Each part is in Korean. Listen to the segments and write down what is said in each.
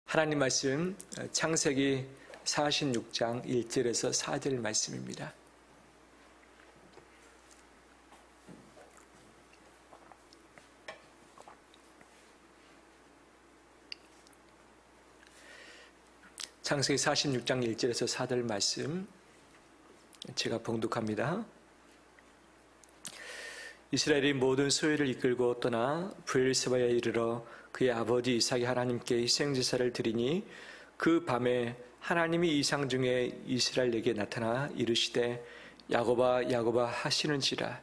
하나님 말씀 창세기 46장 1절에서 4절 말씀입니다. 창세기 46장 1절에서 4절 말씀 제가 봉독합니다. 이스라엘이 모든 소유를 이끌고 떠나 브엘세바에 이르러 그의 아버지 이삭이 하나님께 희생제사를 드리니 그 밤에 하나님이 이상 중에 이스라엘에게 나타나 이르시되 야곱아 야곱아 하시는지라.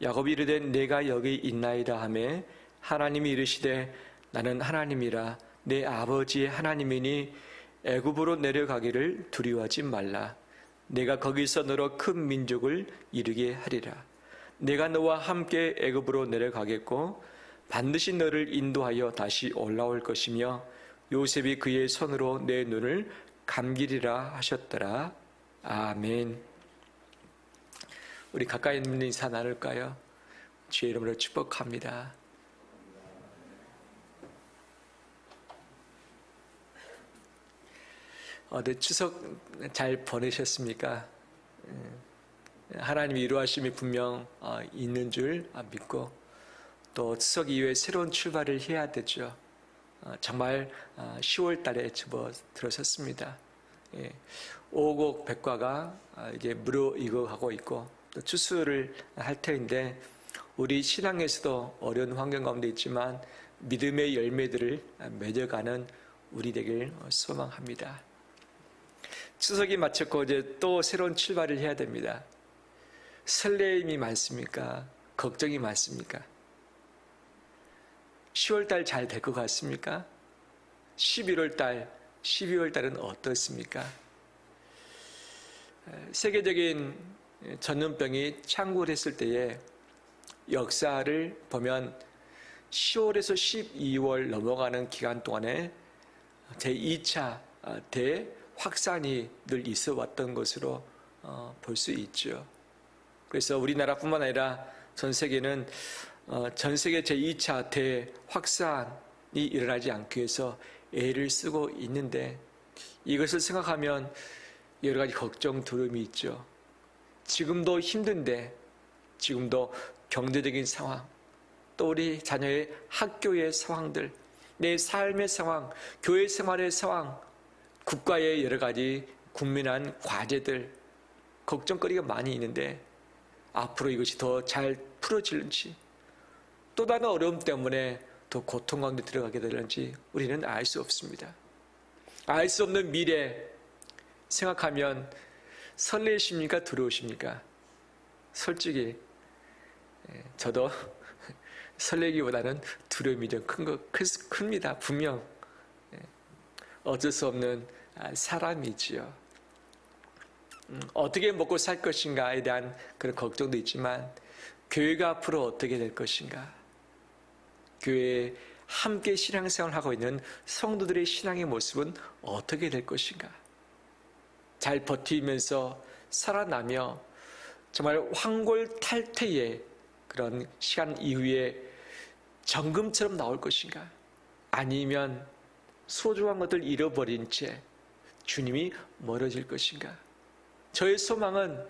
야곱이 이르되 내가 여기 있나이다 하매 하나님이 이르시되 나는 하나님이라 내 아버지의 하나님이니 애굽으로 내려가기를 두려워하지 말라. 내가 거기서 너로 큰 민족을 이루게 하리라. 내가 너와 함께 애굽으로 내려가겠고 반드시 너를 인도하여 다시 올라올 것이며 요셉이 그의 손으로 내 눈을 감기리라 하셨더라. 아멘. 우리 가까이 있는 인사 나눌까요? 주의 이름으로 축복합니다. 추석 잘 보내셨습니까? 하나님의 위로하심이 분명 있는 줄 믿고 또 추석 이후에 새로운 출발을 해야 되죠. 정말 10월 달에 접어들어섰습니다. 오곡 백과가 이제 무르익어가고 있고 또 추수를 할 터인데 우리 신앙에서도 어려운 환경 가운데 있지만 믿음의 열매들을 맺어가는 우리 되길 소망합니다. 추석이 마쳤고 이제 또 새로운 출발을 해야 됩니다. 설레임이 많습니까? 걱정이 많습니까? 10월달 잘 될 것 같습니까? 11월달, 12월달은 어떻습니까? 세계적인 전염병이 창궐했을 때에 역사를 보면 10월에서 12월 넘어가는 기간 동안에 제2차 대확산이 늘 있어 왔던 것으로 볼 수 있죠. 그래서 우리나라뿐만 아니라 전 세계는 전 세계 제2차 대확산이 일어나지 않기 위해서 애를 쓰고 있는데 이것을 생각하면 여러 가지 걱정, 두려움이 있죠. 지금도 힘든데 지금도 경제적인 상황, 또 우리 자녀의 학교의 상황들, 내 삶의 상황, 교회 생활의 상황, 국가의 여러 가지 국민한 과제들, 걱정거리가 많이 있는데 앞으로 이것이 더 잘 풀어질는지 또 다른 어려움 때문에 더 고통 가운데 들어가게 되는지 우리는 알 수 없습니다. 알 수 없는 미래 생각하면 설레십니까? 두려우십니까? 솔직히 저도 설레기보다는 두려움이 좀 큽니다. 분명 어쩔 수 없는 사람이지요. 어떻게 먹고 살 것인가에 대한 그런 걱정도 있지만 교회가 앞으로 어떻게 될 것인가, 교회에 함께 신앙생활을 하고 있는 성도들의 신앙의 모습은 어떻게 될 것인가, 잘 버티면서 살아나며 정말 황골탈퇴의 그런 시간 이후에 정금처럼 나올 것인가, 아니면 소중한 것들 잃어버린 채 주님이 멀어질 것인가. 저의 소망은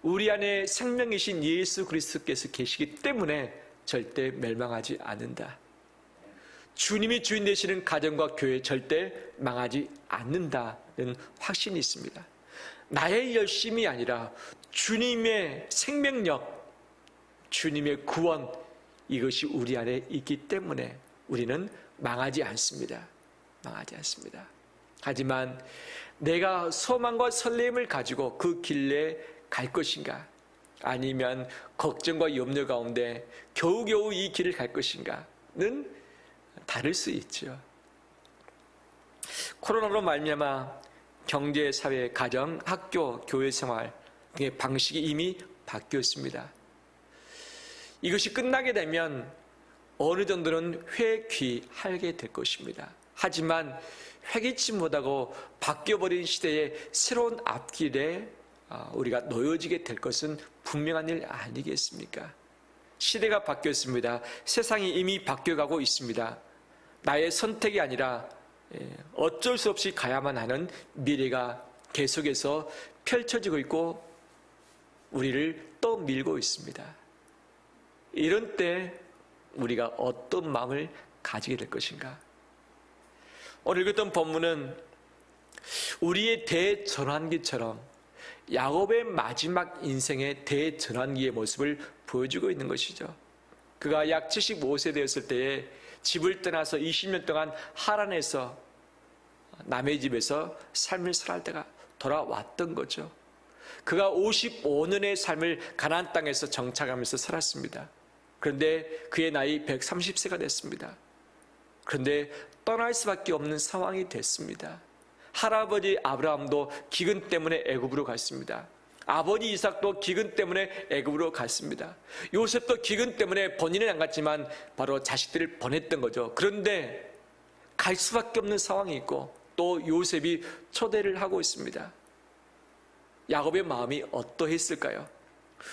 우리 안에 생명이신 예수 그리스도께서 계시기 때문에 절대 멸망하지 않는다. 주님이 주인 되시는 가정과 교회 절대 망하지 않는다는 확신이 있습니다. 나의 열심이 아니라 주님의 생명력, 주님의 구원, 이것이 우리 안에 있기 때문에 우리는 망하지 않습니다. 망하지 않습니다. 하지만 내가 소망과 설렘을 가지고 그 길에 갈 것인가, 아니면 걱정과 염려 가운데 겨우겨우 이 길을 갈 것인가는 다를 수 있죠. 코로나로 말미암아 경제, 사회, 가정, 학교, 교회 생활 등의 방식이 이미 바뀌었습니다. 이것이 끝나게 되면 어느 정도는 회귀하게 될 것입니다. 하지만 회귀치 못하고 바뀌어버린 시대의 새로운 앞길에 우리가 놓여지게 될 것은 분명한 일 아니겠습니까? 시대가 바뀌었습니다. 세상이 이미 바뀌어가고 있습니다. 나의 선택이 아니라 어쩔 수 없이 가야만 하는 미래가 계속해서 펼쳐지고 있고 우리를 떠밀고 있습니다. 이런 때 우리가 어떤 마음을 가지게 될 것인가? 오늘 읽었던 본문은 우리의 대전환기처럼 야곱의 마지막 인생의 대전환기의 모습을 보여주고 있는 것이죠. 그가 약 75세 되었을 때에 집을 떠나서 20년 동안 하란에서 남의 집에서 삶을 살아갈 때가 돌아왔던 거죠. 그가 55년의 삶을 가나안 땅에서 정착하면서 살았습니다. 그런데 그의 나이 130세가 됐습니다. 그런데 떠날 수밖에 없는 상황이 됐습니다. 할아버지 아브라함도 기근 때문에 애굽으로 갔습니다. 아버지 이삭도 기근 때문에 애굽으로 갔습니다. 요셉도 기근 때문에 본인은 안 갔지만 바로 자식들을 보냈던 거죠. 그런데 갈 수밖에 없는 상황이 있고 또 요셉이 초대를 하고 있습니다. 야곱의 마음이 어떠했을까요?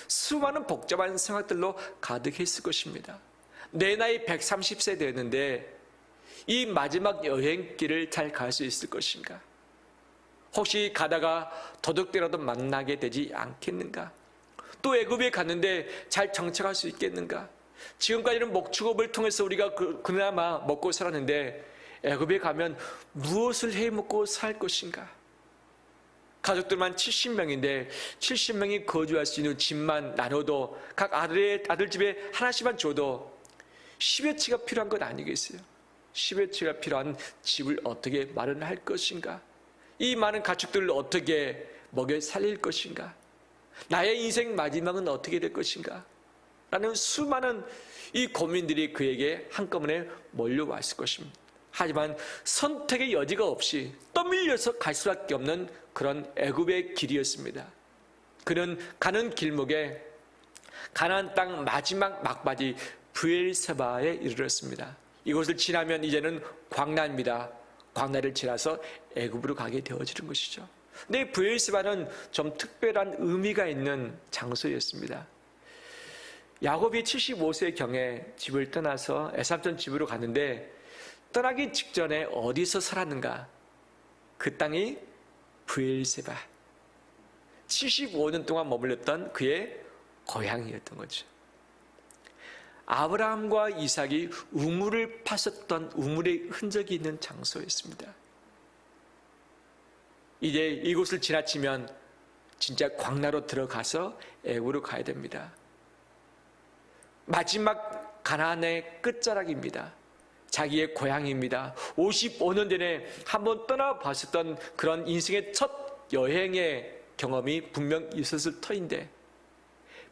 수많은 복잡한 생각들로 가득했을 것입니다. 내 나이 130세 되었는데 이 마지막 여행길을 잘 갈 수 있을 것인가? 혹시 가다가 도둑들이라도 만나게 되지 않겠는가? 또 애굽에 갔는데 잘 정착할 수 있겠는가? 지금까지는 목축업을 통해서 우리가 그나마 먹고 살았는데 애굽에 가면 무엇을 해 먹고 살 것인가? 가족들만 70명인데 70명이 거주할 수 있는 집만 나눠도 각 아들 집에 하나씩만 줘도 10여 채가 필요한 것 아니겠어요? 10여 채가 필요한 집을 어떻게 마련할 것인가? 이 많은 가축들을 어떻게 먹여 살릴 것인가? 나의 인생 마지막은 어떻게 될 것인가? 라는 수많은 이 고민들이 그에게 한꺼번에 몰려왔을 것입니다. 하지만 선택의 여지가 없이 떠밀려서 갈 수밖에 없는 그런 애굽의 길이었습니다. 그는 가는 길목에 가나안 땅 마지막 막바지 브엘세바에 이르렀습니다. 이곳을 지나면 이제는 광야입니다. 광야를 지나서 애굽으로 가게 되어지는 것이죠. 근데 브엘세바는 좀 특별한 의미가 있는 장소였습니다. 야곱이 75세경에 집을 떠나서 에삽전 집으로 갔는데 떠나기 직전에 어디서 살았는가? 그 땅이 브엘세바, 75년 동안 머물렀던 그의 고향이었던 거죠. 아브라함과 이삭이 우물을 파셨던 우물의 흔적이 있는 장소였습니다. 이제 이곳을 지나치면 진짜 광야로 들어가서 애굽으로 가야 됩니다. 마지막 가나안의 끝자락입니다. 자기의 고향입니다. 55년 전에 한번 떠나봤었던 그런 인생의 첫 여행의 경험이 분명 있었을 터인데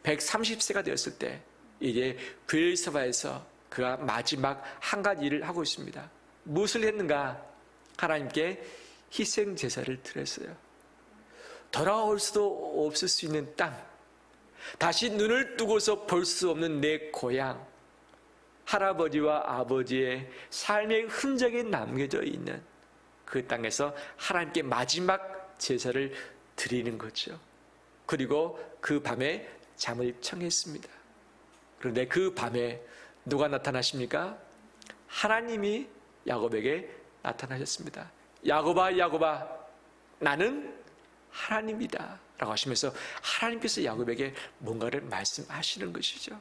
130세가 되었을 때 이제 브엘세바에서 그가 마지막 한 가지 일을 하고 있습니다. 무엇을 했는가? 하나님께 희생 제사를 드렸어요. 돌아올 수도 없을 수 있는 땅, 다시 눈을 뜨고서 볼 수 없는 내 고향, 할아버지와 아버지의 삶의 흔적이 남겨져 있는 그 땅에서 하나님께 마지막 제사를 드리는 거죠. 그리고 그 밤에 잠을 청했습니다. 그런데 그 밤에 누가 나타나십니까? 하나님이 야곱에게 나타나셨습니다. 야곱아, 야곱아, 나는 하나님이다 라고 하시면서 하나님께서 야곱에게 뭔가를 말씀하시는 것이죠.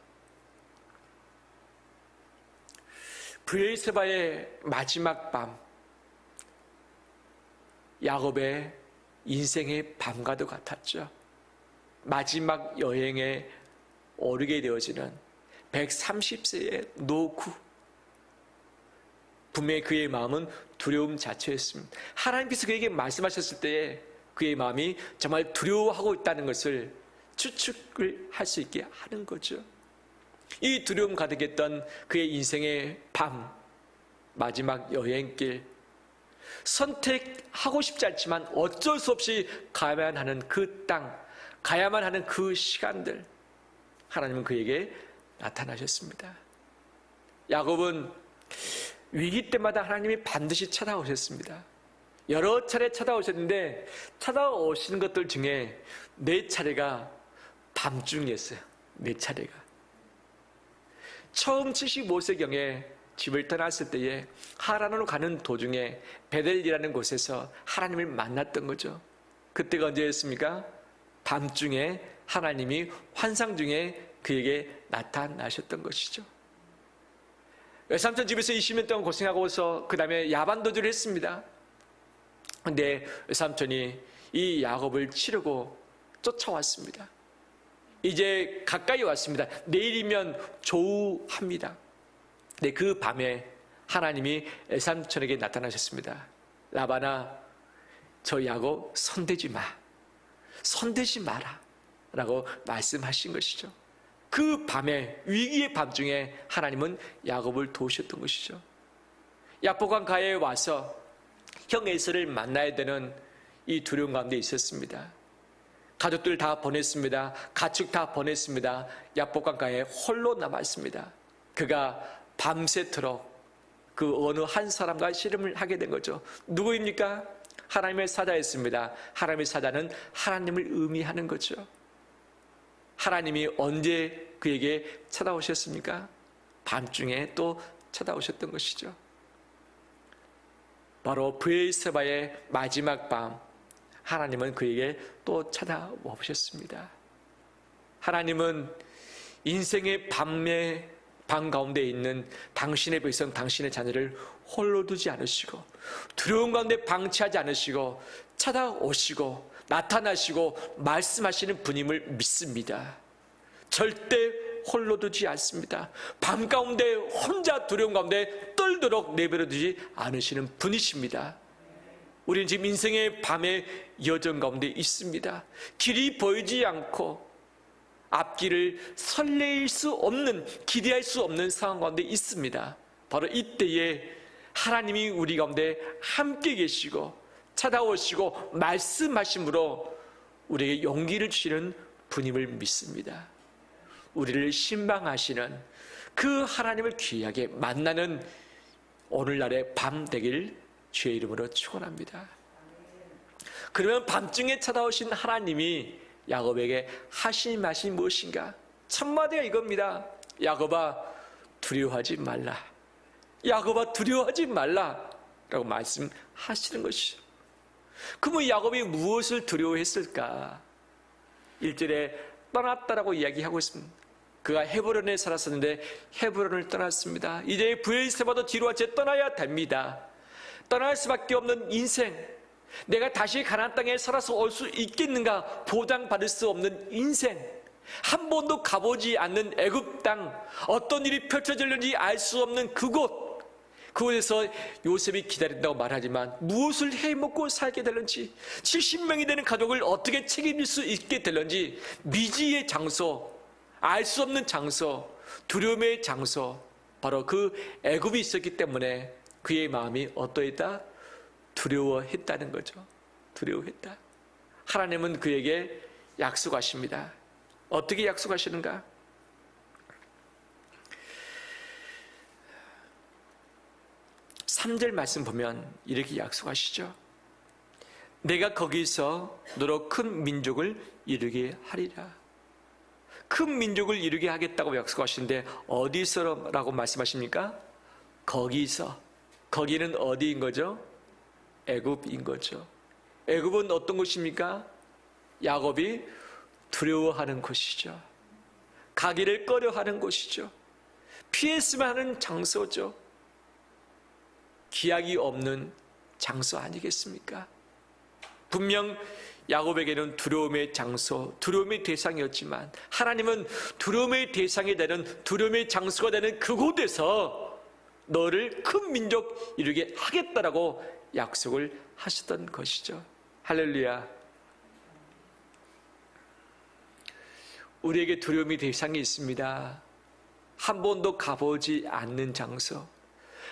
브엘세바의 마지막 밤, 야곱의 인생의 밤과도 같았죠. 마지막 여행에 오르게 되어지는 130세의 노후, 분명히 그의 마음은 두려움 자체였습니다. 하나님께서 그에게 말씀하셨을 때에 그의 마음이 정말 두려워하고 있다는 것을 추측을 할 수 있게 하는 거죠. 이 두려움 가득했던 그의 인생의 밤, 마지막 여행길, 선택하고 싶지 않지만 어쩔 수 없이 가야만 하는 그 땅, 가야만 하는 그 시간들, 하나님은 그에게 나타나셨습니다. 야곱은 위기 때마다 하나님이 반드시 찾아오셨습니다. 여러 차례 찾아오셨는데 찾아오시는 것들 중에 4차례가 밤중이었어요. 4차례가. 처음 75세경에 집을 떠났을 때에 하란으로 가는 도중에 베델이라는 곳에서 하나님을 만났던 거죠. 그때가 언제였습니까? 밤중에 하나님이 환상 중에 그에게 나타나셨던 것이죠. 외삼촌 집에서 20년 동안 고생하고서 그 다음에 야반도주를 했습니다. 근데 외삼촌이 이 야곱을 치려고 쫓아왔습니다. 이제 가까이 왔습니다. 내일이면 조우합니다. 네, 그 밤에 하나님이 외삼촌에게 나타나셨습니다. 라반아, 저 야곱 손대지 마. 손대지 마라. 라고 말씀하신 것이죠. 그 밤에, 위기의 밤중에 하나님은 야곱을 도우셨던 것이죠. 야복강 가에 와서 형 에서를 만나야 되는 이 두려움 가운데 있었습니다. 가족들 다 보냈습니다. 가축 다 보냈습니다. 야복강 가에 홀로 남았습니다. 그가 밤새도록 그 어느 한 사람과 씨름을 하게 된 거죠. 누구입니까? 하나님의 사자였습니다. 하나님의 사자는 하나님을 의미하는 거죠. 하나님이 언제 그에게 찾아오셨습니까? 밤중에 또 찾아오셨던 것이죠. 바로 브엘세바의 마지막 밤, 하나님은 그에게 또 찾아와 보셨습니다. 하나님은 인생의 밤 가운데 있는 당신의 백성, 당신의 자녀를 홀로 두지 않으시고 두려움 가운데 방치하지 않으시고 찾아오시고 나타나시고 말씀하시는 분임을 믿습니다. 절대 홀로 두지 않습니다. 밤 가운데 혼자 두려움 가운데 떨도록 내버려 두지 않으시는 분이십니다. 우리는 지금 인생의 밤의 여정 가운데 있습니다. 길이 보이지 않고 앞길을 설레일 수 없는, 기대할 수 없는 상황 가운데 있습니다. 바로 이때에 하나님이 우리 가운데 함께 계시고 찾아오시고 말씀하심으로 우리에게 용기를 주시는 분임을 믿습니다. 우리를 신방하시는 그 하나님을 귀하게 만나는 오늘날의 밤 되길 주의 이름으로 축원합니다. 그러면 밤중에 찾아오신 하나님이 야곱에게 하신 말씀이 무엇인가? 첫 마디가 이겁니다. 야곱아, 두려워하지 말라. 야곱아, 두려워하지 말라 라고 말씀하시는 것이죠. 그러면 야곱이 무엇을 두려워했을까? 1절에 떠났다라고 이야기하고 있습니다. 그가 헤브론에 살았었는데 헤브론을 떠났습니다. 이제 브엘세바도 뒤로 와서 떠나야 됩니다. 떠날 수밖에 없는 인생, 내가 다시 가나안 땅에 살아서 올 수 있겠는가 보장받을 수 없는 인생, 한 번도 가보지 않는 애굽 땅, 어떤 일이 펼쳐질는지 알 수 없는 그곳에서 요셉이 기다린다고 말하지만 무엇을 해먹고 살게 될는지, 70명이 되는 가족을 어떻게 책임질 수 있게 될는지, 미지의 장소, 알 수 없는 장소, 두려움의 장소, 바로 그 애굽이 있었기 때문에 그의 마음이 어떠했다? 두려워했다는 거죠. 두려워했다. 하나님은 그에게 약속하십니다. 어떻게 약속하시는가? 3절 말씀 보면 이렇게 약속하시죠. 내가 거기서 너로 큰 민족을 이루게 하리라. 큰 민족을 이루게 하겠다고 약속하시는데 어디서라고 말씀하십니까? 거기서. 거기는 어디인 거죠? 애굽인 거죠. 애굽은 어떤 곳입니까? 야곱이 두려워하는 곳이죠. 가기를 꺼려하는 곳이죠. 피했으면 하는 장소죠. 기약이 없는 장소 아니겠습니까? 분명 야곱에게는 두려움의 장소, 두려움의 대상이었지만 하나님은 두려움의 대상이 되는, 두려움의 장소가 되는 그곳에서 너를 큰 민족 이루게 하겠다라고 약속을 하셨던 것이죠. 할렐루야. 우리에게 두려움의 대상이 있습니다. 한 번도 가보지 않는 장소,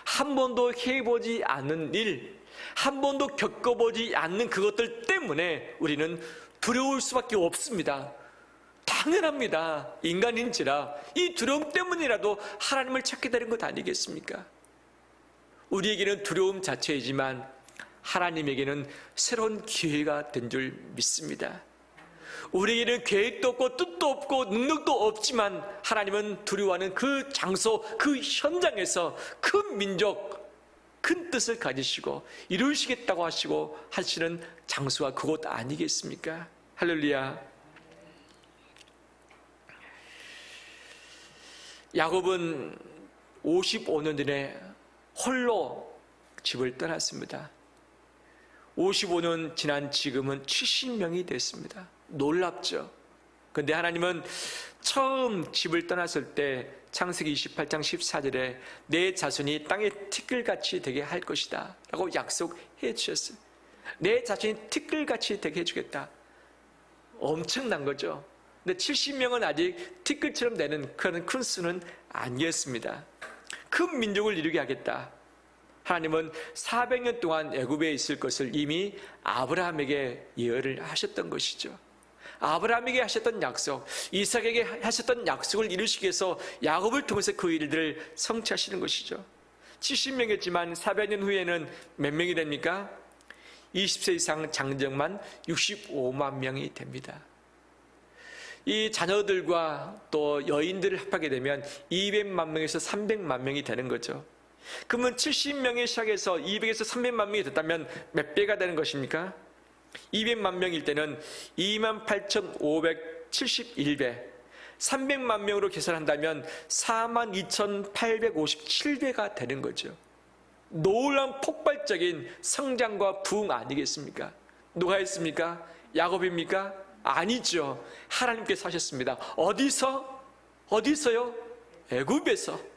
한 번도 해보지 않는 일, 한 번도 겪어보지 않는 그것들 때문에 우리는 두려울 수밖에 없습니다. 당연합니다. 인간인지라 이 두려움 때문이라도 하나님을 찾게 되는 것 아니겠습니까? 우리에게는 두려움 자체이지만 하나님에게는 새로운 기회가 된 줄 믿습니다. 우리에게는 계획도 없고 뜻도 없고 능력도 없지만 하나님은 두려워하는 그 장소, 그 현장에서 큰 민족, 큰 뜻을 가지시고 이루시겠다고 하시는 장소가 그곳 아니겠습니까? 할렐루야. 야곱은 55년 전에 홀로 집을 떠났습니다. 55년 지난 지금은 70명이 됐습니다. 놀랍죠? 그런데 하나님은 처음 집을 떠났을 때 창세기 28장 14절에 내 자손이 땅의 티끌같이 되게 할 것이다 라고 약속해 주셨어요. 내 자손이 티끌같이 되게 해주겠다. 엄청난 거죠. 근데 70명은 아직 티끌처럼 되는 그런 큰 수는 아니었습니다. 큰 민족을 이루게 하겠다. 하나님은 400년 동안 애굽에 있을 것을 이미 아브라함에게 예언을 하셨던 것이죠. 아브라함에게 하셨던 약속, 이삭에게 하셨던 약속을 이루시기 위해서 야곱을 통해서 그 일들을 성취하시는 것이죠. 70명이었지만 400년 후에는 몇 명이 됩니까? 20세 이상 장정만 65만 명이 됩니다. 이 자녀들과 또 여인들을 합하게 되면 200만 명에서 300만 명이 되는 거죠. 그러면 70명에 시작해서 200에서 300만 명이 됐다면 몇 배가 되는 것입니까? 200만 명일 때는 28,571배, 300만 명으로 계산한다면 42,857배가 되는 거죠. 놀라운 폭발적인 성장과 부흥 아니겠습니까? 누가 했습니까? 야곱입니까? 아니죠. 하나님께서 하셨습니다. 어디서요? 애굽에서.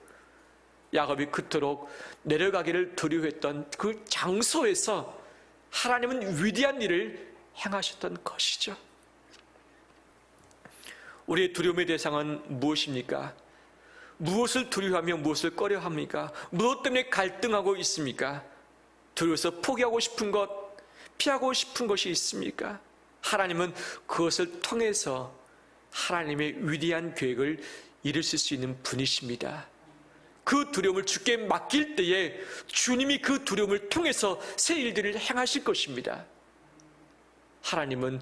야곱이 그토록 내려가기를 두려워했던 그 장소에서 하나님은 위대한 일을 행하셨던 것이죠. 우리의 두려움의 대상은 무엇입니까? 무엇을 두려워하며 무엇을 꺼려합니까? 무엇 때문에 갈등하고 있습니까? 두려워서 포기하고 싶은 것, 피하고 싶은 것이 있습니까? 하나님은 그것을 통해서 하나님의 위대한 계획을 이루실 수 있는 분이십니다. 그 두려움을 주께 맡길 때에 주님이 그 두려움을 통해서 새 일들을 행하실 것입니다. 하나님은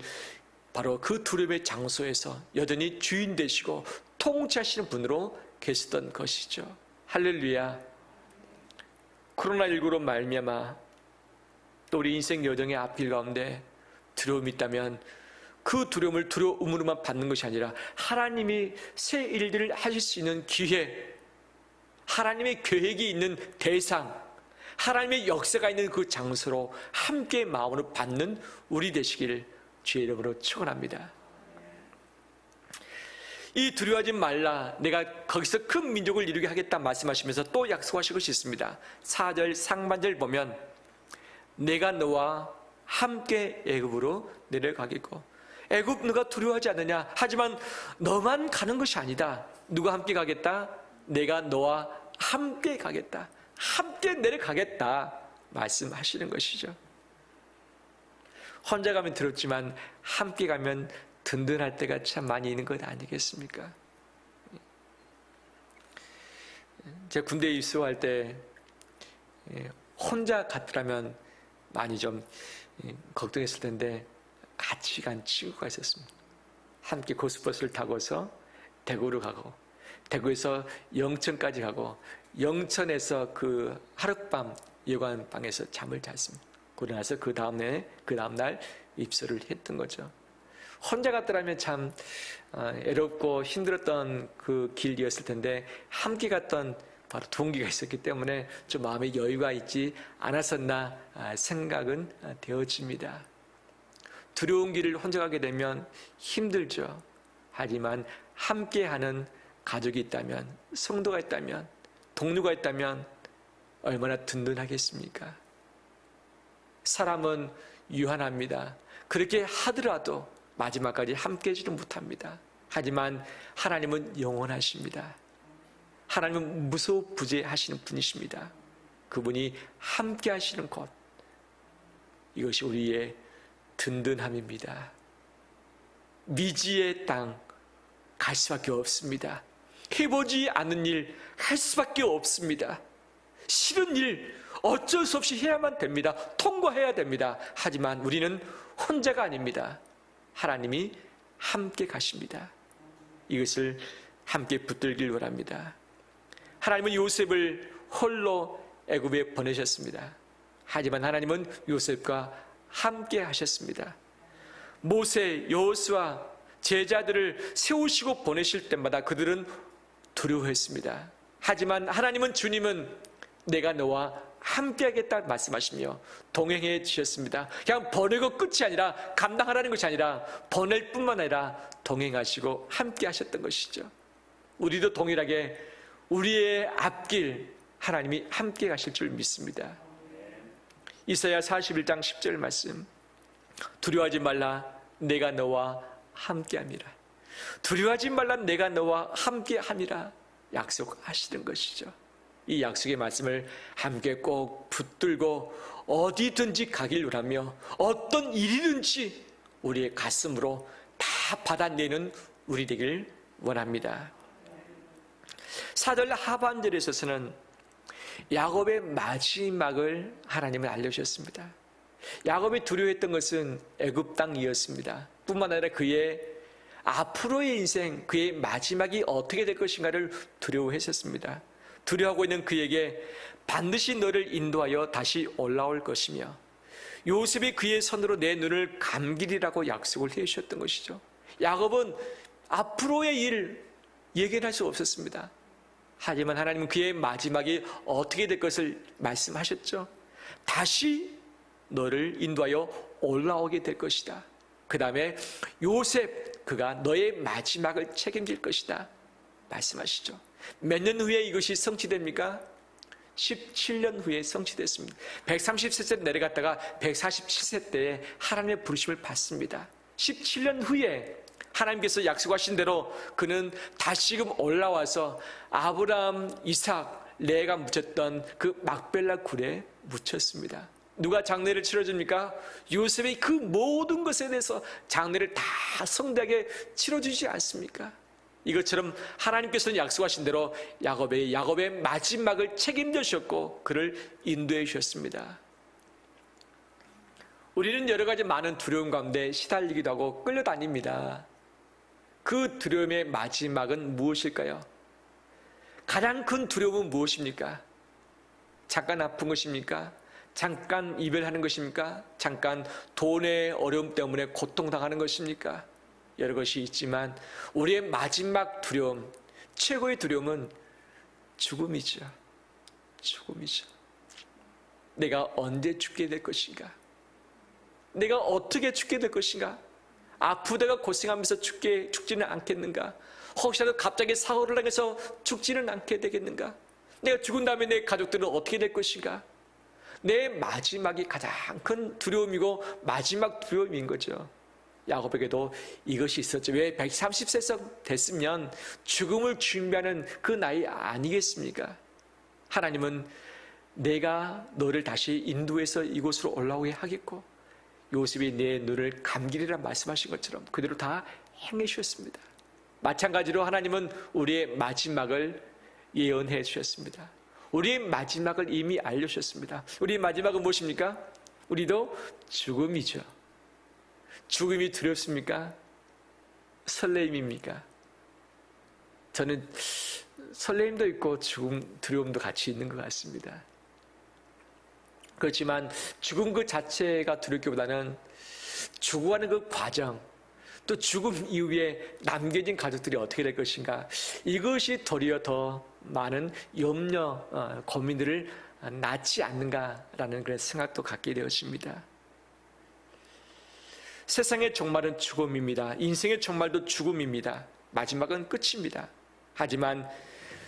바로 그 두려움의 장소에서 여전히 주인 되시고 통치하시는 분으로 계시던 것이죠. 할렐루야. 코로나19로 말미암아 또 우리 인생 여정의 앞길 가운데 두려움이 있다면 그 두려움을 두려움으로만 받는 것이 아니라 하나님이 새 일들을 하실 수 있는 기회, 하나님의 계획이 있는 대상, 하나님의 역사가 있는 그 장소로 함께 마음으로 받는 우리 되시기를 주의 이름으로 축원합니다. 이 두려워하지 말라, 내가 거기서 큰 민족을 이루게 하겠다 말씀하시면서 또 약속하실 것이 있습니다. 4절 상반절 보면 내가 너와 함께 애굽으로 내려가겠고, 애굽 누가 두려워하지 않느냐? 하지만 너만 가는 것이 아니다. 누가 함께 가겠다? 내가 너와 함께 가겠다. 함께 내려가겠다 말씀하시는 것이죠. 혼자 가면 들었지만 함께 가면 든든할 때가 참 많이 있는 것 아니겠습니까? 제가 군대에 입소할 때 혼자 갔더라면 많이 좀 걱정했을 텐데 같이 간 친구가 있었습니다. 함께 고속버스를 타고서 대구로 가고, 대구에서 영천까지 가고, 영천에서 그 하룻밤 여관방에서 잠을 잤습니다. 그러고 나서 그 다음날 입소를 했던 거죠. 혼자 갔더라면 참 애롭고 힘들었던 그 길이었을 텐데 함께 갔던 바로 동기가 있었기 때문에 좀 마음에 여유가 있지 않았었나 생각은 되어집니다. 두려운 길을 혼자 가게 되면 힘들죠. 하지만 함께하는 가족이 있다면, 성도가 있다면, 동료가 있다면 얼마나 든든하겠습니까? 사람은 유한합니다. 그렇게 하더라도 마지막까지 함께하지는 못합니다. 하지만 하나님은 영원하십니다. 하나님은 무소부재하시는 분이십니다. 그분이 함께하시는 곳, 이것이 우리의 든든함입니다. 미지의 땅 갈 수밖에 없습니다. 해보지 않은 일 할 수밖에 없습니다. 싫은 일 어쩔 수 없이 해야만 됩니다. 통과해야 됩니다. 하지만 우리는 혼자가 아닙니다. 하나님이 함께 가십니다. 이것을 함께 붙들길 원합니다. 하나님은 요셉을 홀로 애굽에 보내셨습니다. 하지만 하나님은 요셉과 함께 하셨습니다. 모세, 여호수아 제자들을 세우시고 보내실 때마다 그들은 두려워했습니다. 하지만 하나님은, 주님은 내가 너와 함께하겠다 말씀하시며 동행해 주셨습니다. 그냥 보내고 끝이 아니라, 감당하라는 것이 아니라 보낼 뿐만 아니라 동행하시고 함께 하셨던 것이죠. 우리도 동일하게 우리의 앞길 하나님이 함께 가실 줄 믿습니다. 이사야 41장 10절 말씀, 두려워하지 말라 내가 너와 함께함이라. 두려워하지 말라 내가 너와 함께함이라 약속하시는 것이죠. 이 약속의 말씀을 함께 꼭 붙들고 어디든지 가길 원하며 어떤 일이든지 우리의 가슴으로 다 받아내는 우리 되길 원합니다. 4절 하반절에 있어서는 야곱의 마지막을 하나님은 알려주셨습니다. 야곱이 두려워했던 것은 애굽 땅이었습니다. 뿐만 아니라 그의 앞으로의 인생, 그의 마지막이 어떻게 될 것인가를 두려워했었습니다. 두려워하고 있는 그에게 반드시 너를 인도하여 다시 올라올 것이며 요셉이 그의 손으로 내 눈을 감기리라고 약속을 해주셨던 것이죠. 야곱은 앞으로의 일 예견할 수 없었습니다. 하지만 하나님은 그의 마지막이 어떻게 될 것을 말씀하셨죠. 다시 너를 인도하여 올라오게 될 것이다. 그 다음에 요셉, 그가 너의 마지막을 책임질 것이다 말씀하시죠. 몇 년 후에 이것이 성취됩니까? 17년 후에 성취됐습니다. 130세 내려갔다가 147세 때에 하나님의 부르심을 받습니다. 17년 후에 하나님께서 약속하신 대로 그는 다시금 올라와서 아브라함, 이삭, 레아가 묻혔던 그 막벨라 굴에 묻혔습니다. 누가 장례를 치러줍니까? 요셉이 그 모든 것에 대해서 장례를 다 성대하게 치러주지 않습니까? 이것처럼 하나님께서는 약속하신 대로 야곱의 마지막을 책임져 주셨고 그를 인도해 주셨습니다. 우리는 여러 가지 많은 두려움 가운데 시달리기도 하고 끌려다닙니다. 그 두려움의 마지막은 무엇일까요? 가장 큰 두려움은 무엇입니까? 잠깐 아픈 것입니까? 잠깐 이별하는 것입니까? 잠깐 돈의 어려움 때문에 고통당하는 것입니까? 여러 것이 있지만 우리의 마지막 두려움, 최고의 두려움은 죽음이죠. 죽음이죠. 내가 언제 죽게 될 것인가? 내가 어떻게 죽게 될 것인가? 아프다가 고생하면서 죽지는 않겠는가? 혹시라도 갑자기 사고를 당해서 죽지는 않게 되겠는가? 내가 죽은 다음에 내 가족들은 어떻게 될 것인가? 내 마지막이 가장 큰 두려움이고 마지막 두려움인 거죠. 야곱에게도 이것이 있었죠. 왜 130세 됐으면 죽음을 준비하는 그 나이 아니겠습니까? 하나님은 내가 너를 다시 인도해서 이곳으로 올라오게 하겠고 요셉이 내 눈을 감기리라 말씀하신 것처럼 그대로 다 행해 주셨습니다. 마찬가지로 하나님은 우리의 마지막을 예언해 주셨습니다. 우리의 마지막을 이미 알려주셨습니다. 우리의 마지막은 무엇입니까? 우리도 죽음이죠. 죽음이 두렵습니까? 설레임입니까? 저는 설레임도 있고 죽음, 두려움도 같이 있는 것 같습니다. 그렇지만 죽음 그 자체가 두렵기보다는 죽어가는 그 과정, 또 죽음 이후에 남겨진 가족들이 어떻게 될 것인가, 이것이 도리어 더 많은 염려, 고민들을 낳지 않는가라는 그런 생각도 갖게 되었습니다. 세상의 종말은 죽음입니다. 인생의 종말도 죽음입니다. 마지막은 끝입니다. 하지만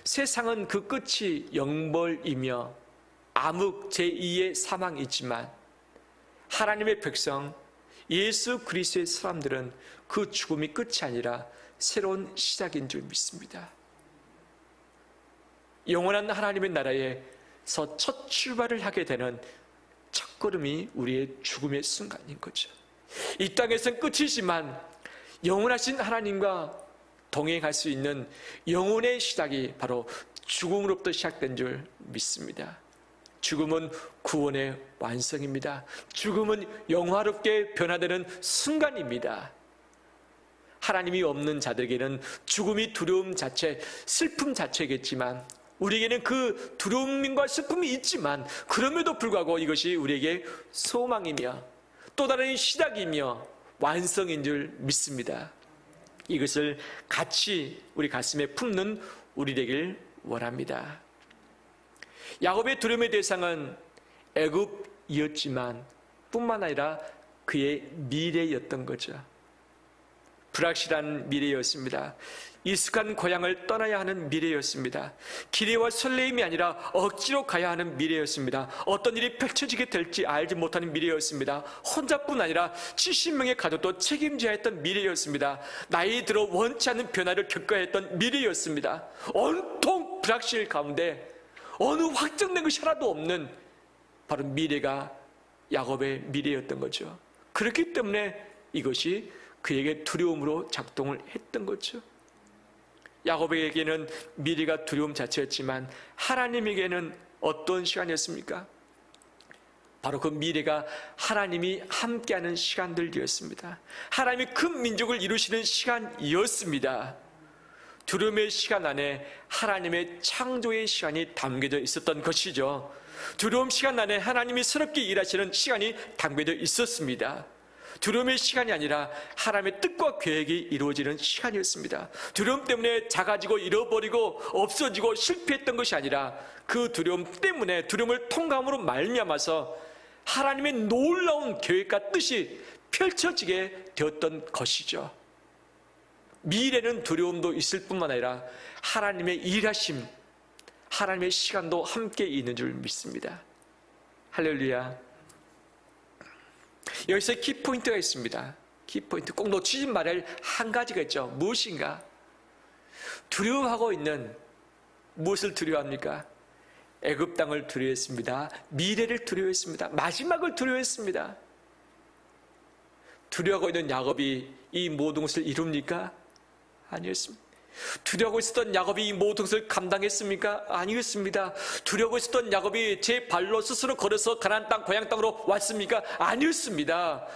세상은 그 끝이 영벌이며 암흑 제2의 사망이 있지만 하나님의 백성 예수 그리스도의 사람들은 그 죽음이 끝이 아니라 새로운 시작인 줄 믿습니다. 영원한 하나님의 나라에서 첫 출발을 하게 되는 첫걸음이 우리의 죽음의 순간인 거죠. 이 땅에서는 끝이지만 영원하신 하나님과 동행할 수 있는 영혼의 시작이 바로 죽음으로부터 시작된 줄 믿습니다. 죽음은 구원의 완성입니다. 죽음은 영화롭게 변화되는 순간입니다. 하나님이 없는 자들에게는 죽음이 두려움 자체, 슬픔 자체겠지만 우리에게는 그 두려움과 슬픔이 있지만 그럼에도 불구하고 이것이 우리에게 소망이며 또 다른 시작이며 완성인 줄 믿습니다. 이것을 같이 우리 가슴에 품는 우리 되길 원합니다. 야곱의 두려움의 대상은 애굽이었지만 뿐만 아니라 그의 미래였던 거죠. 불확실한 미래였습니다. 익숙한 고향을 떠나야 하는 미래였습니다. 기대와 설레임이 아니라 억지로 가야 하는 미래였습니다. 어떤 일이 펼쳐지게 될지 알지 못하는 미래였습니다. 혼자뿐 아니라 70명의 가족도 책임져야 했던 미래였습니다. 나이 들어 원치 않는 변화를 겪어야 했던 미래였습니다. 온통 불확실 가운데 어느 확정된 것이 하나도 없는 바로 미래가 야곱의 미래였던 거죠. 그렇기 때문에 이것이 그에게 두려움으로 작동을 했던 거죠. 야곱에게는 미래가 두려움 자체였지만 하나님에게는 어떤 시간이었습니까? 바로 그 미래가 하나님이 함께하는 시간들이었습니다. 하나님이 큰 민족을 이루시는 시간이었습니다. 두려움의 시간 안에 하나님의 창조의 시간이 담겨져 있었던 것이죠. 두려움 시간 안에 하나님이 새롭게 일하시는 시간이 담겨져 있었습니다. 두려움의 시간이 아니라 하나님의 뜻과 계획이 이루어지는 시간이었습니다. 두려움 때문에 작아지고 잃어버리고 없어지고 실패했던 것이 아니라 그 두려움 때문에 두려움을 통과함으로 말미암아서 하나님의 놀라운 계획과 뜻이 펼쳐지게 되었던 것이죠. 미래는 두려움도 있을 뿐만 아니라 하나님의 일하심, 하나님의 시간도 함께 있는 줄 믿습니다. 할렐루야. 여기서 키포인트가 있습니다. 키포인트, 꼭 놓치지 말아야 할 한 가지가 있죠. 무엇인가? 두려워하고 있는, 무엇을 두려워합니까? 애굽 땅을 두려워했습니다. 미래를 두려워했습니다. 마지막을 두려워했습니다. 두려워하고 있는 야곱이 이 모든 것을 이룹니까? 아니었습니다. 두려워하고 있었던 야곱이 이 모든 것을 감당했습니까? 아니었습니다. 두려워하고 있었던 야곱이 제 발로 스스로 걸어서 가나안 땅, 고향 땅으로 왔습니까? 아니었습니다.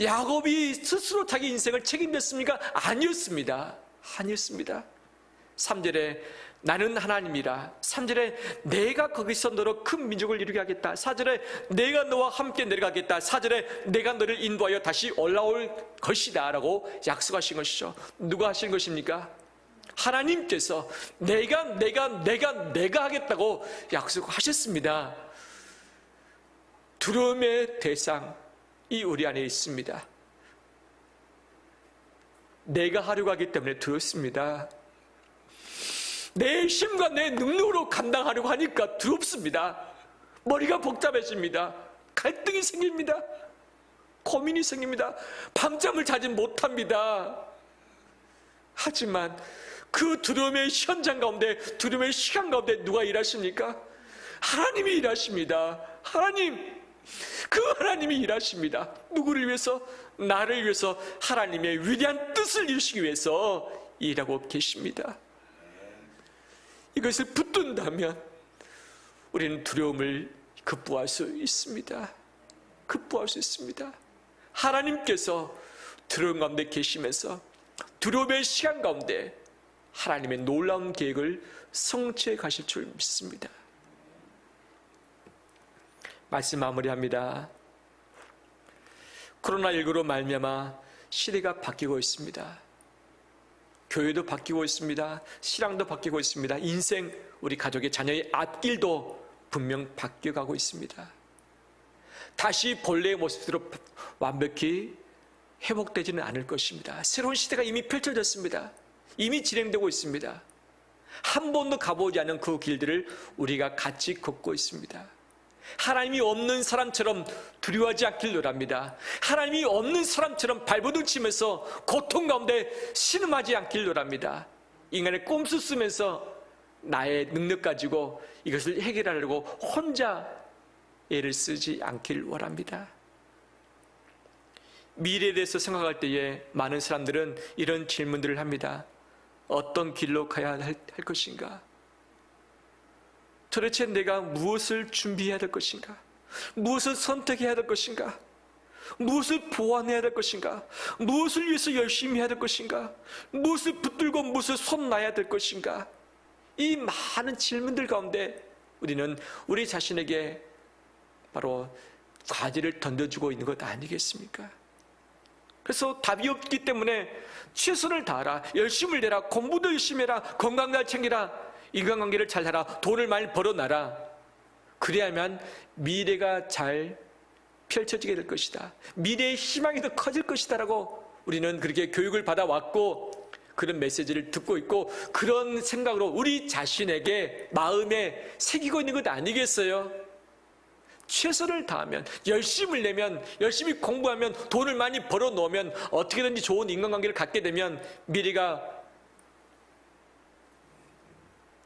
야곱이 스스로 자기 인생을 책임졌습니까? 아니었습니다. 아니었습니다. 3절에 나는 하나님이라, 3절에 내가 거기서 너로 큰 민족을 이루게 하겠다, 4절에 내가 너와 함께 내려가겠다, 4절에 내가 너를 인도하여 다시 올라올 것이다 라고 약속하신 것이죠. 누가 하신 것입니까? 하나님께서 내가 하겠다고 약속하셨습니다. 두려움의 대상이 우리 안에 있습니다. 내가 하려고 하기 때문에 두렵습니다. 내 힘과 내 능력으로 감당하려고 하니까 두렵습니다. 머리가 복잡해집니다. 갈등이 생깁니다. 고민이 생깁니다. 밤잠을 자지 못합니다. 하지만 그 두려움의 현장 가운데, 두려움의 시간 가운데 누가 일하십니까? 하나님이 일하십니다. 그 하나님이 일하십니다. 누구를 위해서? 나를 위해서 하나님의 위대한 뜻을 이루시기 위해서 일하고 계십니다. 이것을 붙든다면 우리는 두려움을 극복할 수 있습니다. 극복할 수 있습니다. 하나님께서 두려움 가운데 계시면서 두려움의 시간 가운데 하나님의 놀라운 계획을 성취해 가실 줄 믿습니다. 말씀 마무리합니다. 코로나19로 말미암아 시대가 바뀌고 있습니다. 교회도 바뀌고 있습니다. 신앙도 바뀌고 있습니다. 인생, 우리 가족의 자녀의 앞길도 분명 바뀌어가고 있습니다. 다시 본래의 모습대로 완벽히 회복되지는 않을 것입니다. 새로운 시대가 이미 펼쳐졌습니다. 이미 진행되고 있습니다. 한 번도 가보지 않은 그 길들을 우리가 같이 걷고 있습니다. 하나님이 없는 사람처럼 두려워하지 않길 원합니다. 하나님이 없는 사람처럼 발버둥 치면서 고통 가운데 신음하지 않길 원합니다. 인간의 꼼수 쓰면서 나의 능력 가지고 이것을 해결하려고 혼자 애를 쓰지 않길 원합니다. 미래에 대해서 생각할 때에 많은 사람들은 이런 질문들을 합니다. 어떤 길로 가야 할 것인가? 도대체 내가 무엇을 준비해야 될 것인가? 무엇을 선택해야 될 것인가? 무엇을 보완해야 될 것인가? 무엇을 위해서 열심히 해야 될 것인가? 무엇을 붙들고 무엇을 손놔야 될 것인가? 이 많은 질문들 가운데 우리는 우리 자신에게 바로 과제를 던져주고 있는 것 아니겠습니까? 그래서 답이 없기 때문에 최선을 다하라, 열심을 내라, 공부도 열심히 해라, 건강 잘 챙기라, 인간관계를 잘 하라, 돈을 많이 벌어놔라. 그래야만 미래가 잘 펼쳐지게 될 것이다, 미래의 희망이 더 커질 것이다 라고 우리는 그렇게 교육을 받아왔고 그런 메시지를 듣고 있고 그런 생각으로 우리 자신에게 마음에 새기고 있는 것 아니겠어요? 최선을 다하면, 열심을 내면, 열심히 공부하면, 돈을 많이 벌어 놓으면, 어떻게든지 좋은 인간관계를 갖게 되면 미래가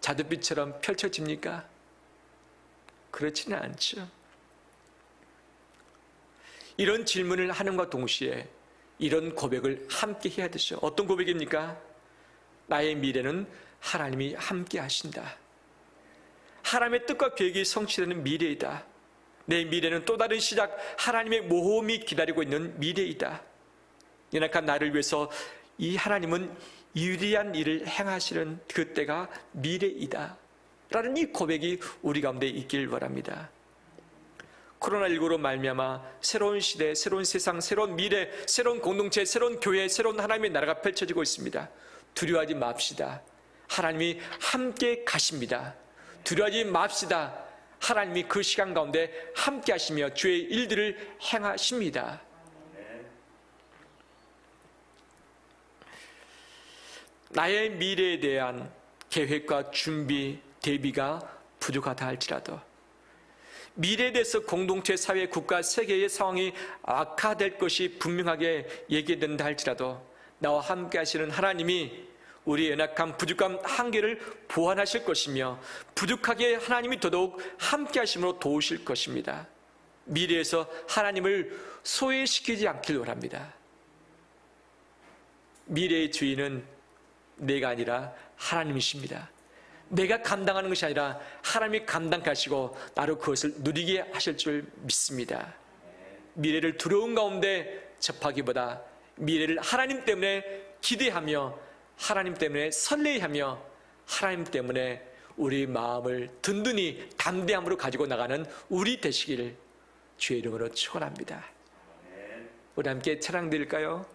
자줏빛처럼 펼쳐집니까? 그렇지는 않죠. 이런 질문을 하는과 동시에 이런 고백을 함께 해야 되죠. 어떤 고백입니까? 나의 미래는 하나님이 함께 하신다. 하나님의 뜻과 계획이 성취되는 미래이다. 내 미래는 또 다른 시작, 하나님의 모험이 기다리고 있는 미래이다. 연약한 나를 위해서 이 하나님은 유리한 일을 행하시는 그때가 미래이다 라는 이 고백이 우리 가운데 있길 바랍니다. 코로나19로 말미암아 새로운 시대, 새로운 세상, 새로운 미래, 새로운 공동체, 새로운 교회, 새로운 하나님의 나라가 펼쳐지고 있습니다. 두려워하지 맙시다. 하나님이 함께 가십니다. 두려워하지 맙시다. 하나님이 그 시간 가운데 함께 하시며 주의 일들을 행하십니다. 나의 미래에 대한 계획과 준비, 대비가 부족하다 할지라도, 미래에 대해서 공동체, 사회, 국가, 세계의 상황이 악화될 것이 분명하게 얘기된다 할지라도 나와 함께 하시는 하나님이 우리의 연약함, 부족함, 한계를 보완하실 것이며 부족하게 하나님이 더더욱 함께 하심으로 도우실 것입니다. 미래에서 하나님을 소외시키지 않길 원합니다. 미래의 주인은 내가 아니라 하나님이십니다. 내가 감당하는 것이 아니라 하나님이 감당하시고 나로 그것을 누리게 하실 줄 믿습니다. 미래를 두려움 가운데 접하기보다 미래를 하나님 때문에 기대하며 하나님 때문에 설레하며 하나님 때문에 우리 마음을 든든히 담대함으로 가지고 나가는 우리 되시기를 주의 이름으로 축원합니다. 우리 함께 찬양 드릴까요?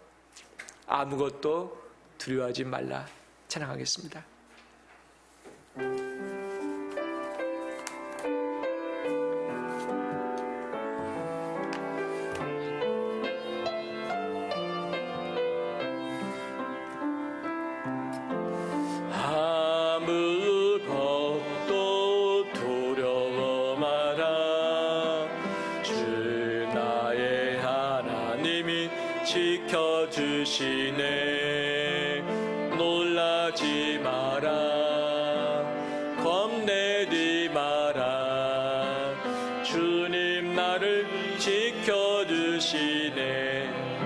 아무것도 두려워하지 말라. 찬양하겠습니다. 아무것도 두려워 마라. 주 나의 하나님이 지켜주시네. 놀라지 마라. 겁내지 마라. 주님 나를 지켜주시네.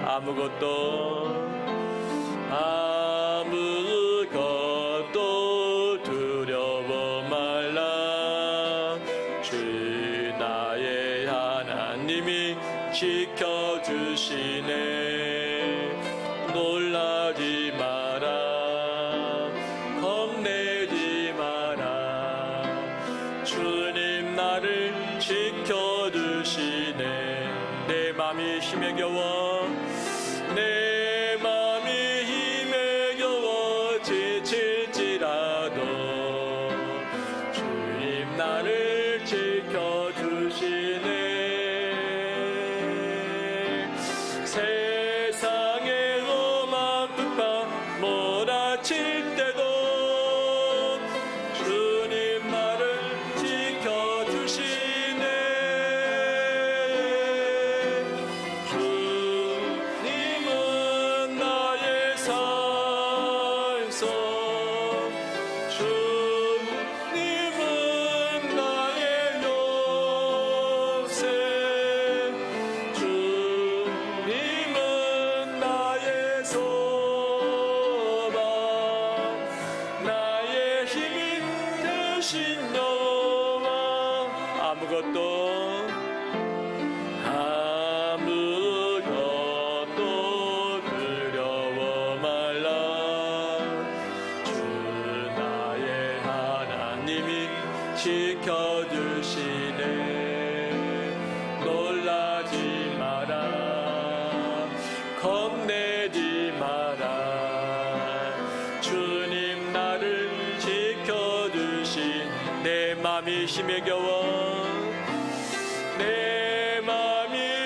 아무것도 두려워 말라. 주 나의 하나님이 지켜주시네. 놀라지 마라. 겁내지 마라. 주님 나를 지켜주시네. 내 맘이 힘에 겨워, 내 맘이 힘에 겨워 지칠지라도 주님 나를 지켜주시네. 세상의 험한 불과 몰아칠 때도 주님 나를 지켜주시네. 주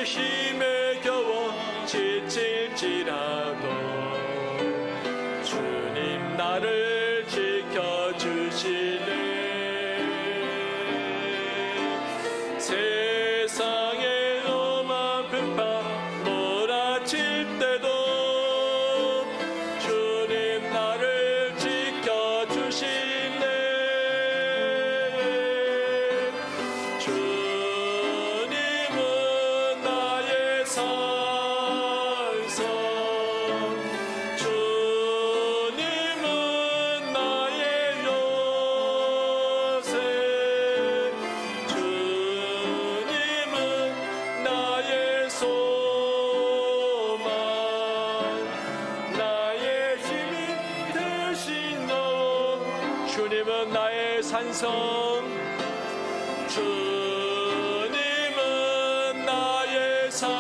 힘에 겨워 지칠지라도 주님 나를 지켜주시네. 세상에 험한 풍파 몰아칠 때도 주님 나를 지켜주시네. 주님은 나의 산성, 주님은 나의 요새, 주님은 나의 소망, 나의 힘이 되신 너. 주님은 나의 산성, 주님은 나의 산,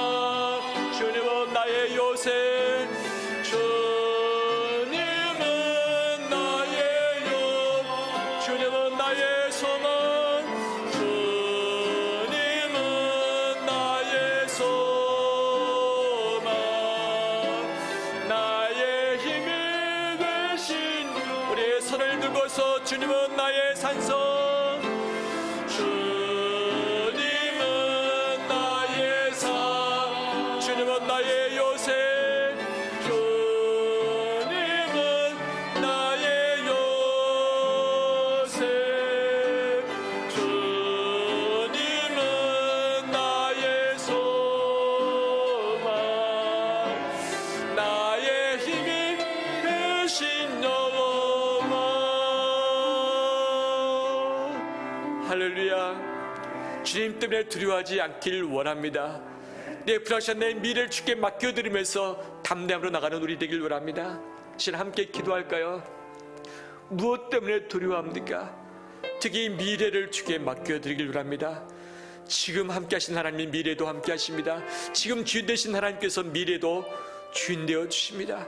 주님은 나의 요새, 주님은 나의 요, 주님은 나의 소망, 주님은 나의 소망, 나의 힘이 되신. 우리의 손을 들고서 주님은 나의 산성, 주님은 나의 산, 주님은 나의 요새, 주님은 나의 요새, 주님은 나의 소망, 나의 힘이 되신 여호와. 할렐루야. 주님 때문에 두려워하지 않길 원합니다. 내 불확실한 내 미래를 주께 맡겨드리면서 담대함으로 나가는 우리 되길 원합니다. 시간 함께 기도할까요? 무엇 때문에 두려워합니까? 특히 미래를 주께 맡겨드리길 원합니다. 지금 함께 하신 하나님의 미래도 함께 하십니다. 지금 주인 되신 하나님께서 미래도 주인 되어 주십니다.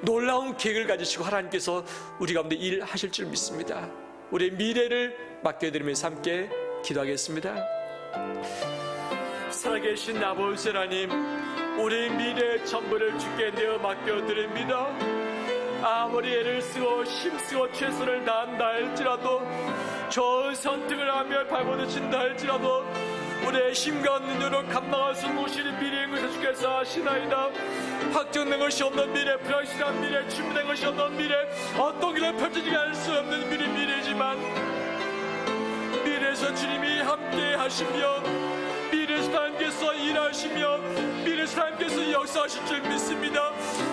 놀라운 계획을 가지시고 하나님께서 우리 가운데 일하실 줄 믿습니다. 우리의 미래를 맡겨드리면서 함께 기도하겠습니다. 살아계신 아버지 하나님, 우리 미래의 전부를 주께 내어 맡겨드립니다. 아무리 애를 쓰고 힘쓰고 최선을 다한다 할지라도, 좋은 선택을 하며 발버둥친다 할지라도 우리의 힘과 능력으로 감당할 수 없는 미래인 것을 주께서 아시나이다. 확정된 것이 없는 미래, 불확실한 미래, 준비된 것이 없는 미래, 어떤 길을 펼쳐지게 할 수 없는 미래지만 미래에서 주님이 함께 하시며 미래에서 하나님께서 일하시며 미래에서 하나님께서 역사하실 줄 믿습니다.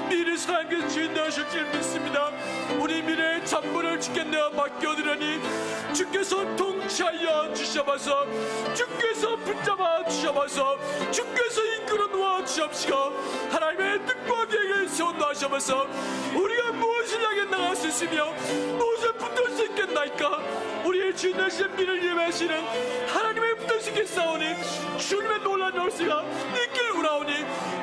미래에서 하나님께서 주인 되실 줄 믿습니다. 우리 미래의 전부를 주께 내어 맡겨드리니 주께서 통치하여 주셔서, 주께서 붙잡아 주셔서, 주께서 이끌어 놓아 주옵시고, 하나님의 뜻과 계획을 세워놓으셔서 우리가 무엇을 향해 나갈 수 있으며 무엇을 붙들 수 있겠나이까. 우리의 주인 되신 미래를 예배하시는 하나님의 붙들 수 있겠사오니 주님의 놀라운 역사가 있길 원하오니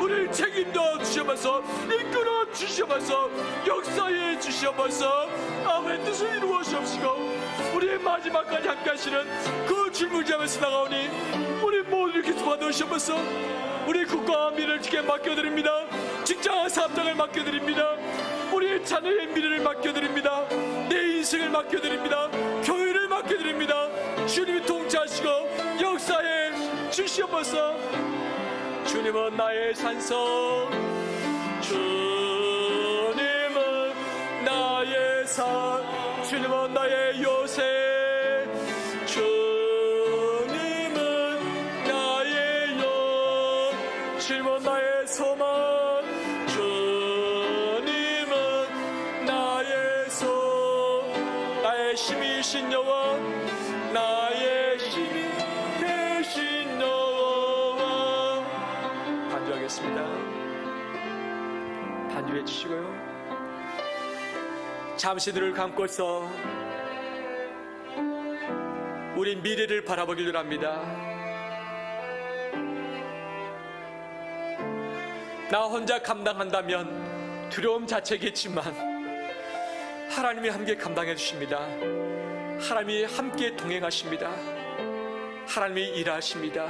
우리를 책임져 주셔서, 이끌어 주셔서, 역사해 주셔서 아버지의 뜻을 이루어 주옵시고, 우리의 마지막까지 함께 하시는 그 줄무지하면서 나가오니 우리 모두를 기수 받으셔서 우리 국가와 미래를 주께 맡겨드립니다. 직장과 사업장을 맡겨드립니다. 우리의 자녀의 미래를 맡겨드립니다. 내 인생을 맡겨드립니다. 교회를 맡겨드립니다. 주님이 통치하시고 역사에 주시옵소서. 주님은 나의 산성, 주님은 나의 산, 주님은 나의 요새, 주님은 나의 영, 주님은 나의 소망, 주님은 나의 나의 힘이신 여호와, 나의 힘이 되신 여호와. 반주하겠습니다. 반주해 주시고요. 잠시 눈을 감고서 우리 미래를 바라보길 원합니다. 나 혼자 감당한다면 두려움 자체겠지만 하나님이 함께 감당해 주십니다. 하나님이 함께 동행하십니다. 하나님이 일하십니다.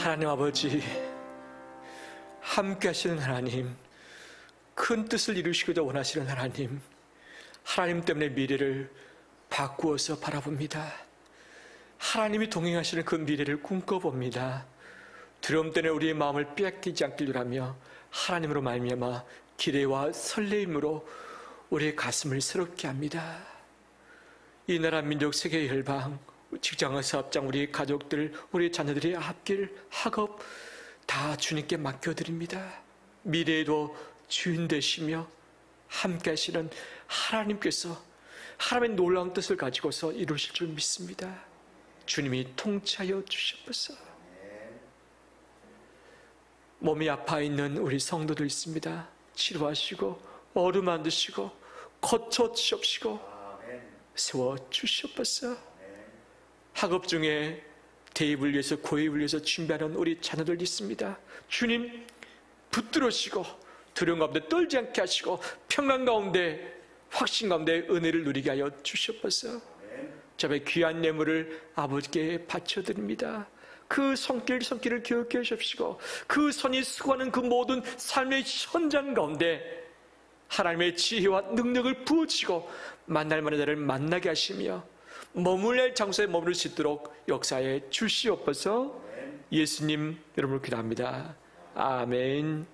하나님 아버지, 함께 하시는 하나님, 큰 뜻을 이루시기도 원하시는 하나님, 하나님 때문에 미래를 바꾸어서 바라봅니다. 하나님이 동행하시는 그 미래를 꿈꿔봅니다. 두려움 때문에 우리의 마음을 빼앗기지 않기를 하며 하나님으로 말미암아 기대와 설레임으로 우리의 가슴을 새롭게 합니다. 이 나라 민족 세계 열방, 직장의 사업장, 우리 가족들, 우리 자녀들의 앞길, 학업 다 주님께 맡겨드립니다. 미래에도 주인 되시며 함께 하시는 하나님께서 하나님의 놀라운 뜻을 가지고서 이루실 줄 믿습니다. 주님이 통치하여 주시옵소서. 몸이 아파 있는 우리 성도들 있습니다. 치료하시고 어루만드시고 거쳐 주시옵시고 세워 주시옵소서. 학업 중에 대입을 위해서 고입을 위해서 준비하는 우리 자녀들 있습니다. 주님 붙들으시고 두려움 가운데 떨지 않게 하시고 평강 가운데 확신 가운데 은혜를 누리게 하여 주시옵소서. 저의 귀한 예물을 아버지께 바쳐드립니다. 그 손길을 기억해 주십시오. 그 손이 수고하는 그 모든 삶의 현장 가운데 하나님의 지혜와 능력을 부어주시고 만날 만한 자를 만나게 하시며 머물날 장소에 머무를 수 있도록 역사해 주시옵소서. 예수님 이름으로 기도합니다. 아멘.